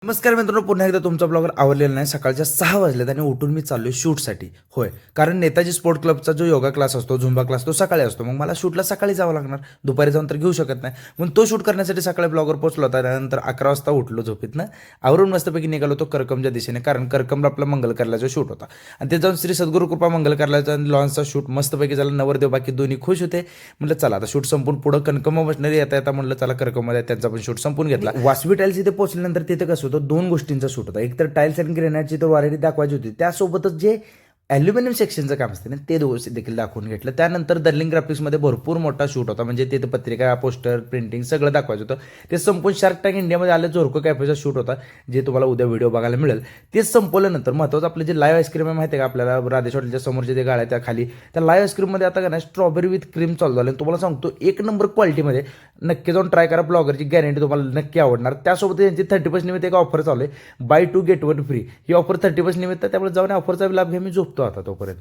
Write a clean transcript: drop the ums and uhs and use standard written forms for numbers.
नमस्कार मित्रांनो, पुन्हा एकदा तुमचा ब्लॉगर आवडलेला नाही. सकाळच्या 6 वाजलेत आणि उठून मी चाललोय शूटसाठी. होय, कारण नेताजी स्पोर्ट क्लबचा जो योगा क्लास असतो, झुंबा क्लास, तो सकाळी असतो. मग मला शूटला सकाळी जावं लागणार, दुपारी जाऊन तर घेऊ शकत नाही. म्हणून तो शूट करण्यासाठी सकाळी ब्लॉगर पोहोचलो होता. त्यानंतर 11 वाजता उठलो झोपेतनं, आवरून मस्तपैकी निघालो होतो करकमच्या दिशेने, कारण करकमला आपला मंगल कार्यालयाचा शूट होता. आणि ते जाऊन श्री सद्गुरू कृपा मंगल कार्यालयाचा आणि लॉन्सचा शूट मस्तपैकी झाला. नवरदेव बाकी दोन्ही खुश होते. म्हटलं चला आता शूट संपून पुढं कणकम मशनरी येता म्हटलं चला करकममध्ये त्यांचा पण शूट संपून घेतला. वासवी टाईल्स इथे पोहोचल्यानंतर तिथे कसं होतं, दोन गोष्टींचा शूट होता. एक तर टाईल्स आणि ग्रेनाईटची तर वारेडी दाखवायची होती, त्यासोबतच जे ॲल्युमिनियम सेक्शनचं काम असते ना ते देखील दाखवून घेतलं. त्यानंतर दर्लिंग ग्राफिक्समध्ये भरपूर मोठा शूट होता, म्हणजे तिथं पत्रिका, पोस्टर, प्रिंटिंग सगळं दाखवायचं होतं. ते संपून शार्क टँक इंडियामध्ये आलं झोरको कॅफेचा शूट होता, जे तुम्हाला उद्या व्हिडिओ बघायला मिळेल. ते संपवल्यानंतर महत्त्वाचं आपलं जे लाईव्ह आईस्क्रीम आहे माहिती आहे का आपल्याला, राधेश हॉटेलच्या समोरचे जे गाळ्या त्या खाली, त्या लाईव्ह आईस्क्रीममध्ये आता का नाही स्ट्रॉबेरी विथ क्रीम चालू झालं. तुम्हाला सांगतो एक नंबर क्वालिटीमध्ये, नक्की जाऊन ट्राय करा. ब्लॉगरची गॅरंटी तुम्हाला नक्की आवडणार. त्यासोबत त्यांची 30% निमित्त एक ऑफर चालू आहे, बाय 2 गेट 1 फ्री. ही ऑफर 30% निमित्त, त्यामुळे जाऊन ऑफरचा लाभ घ्या. मी झोपतो आता तोपर्यंत.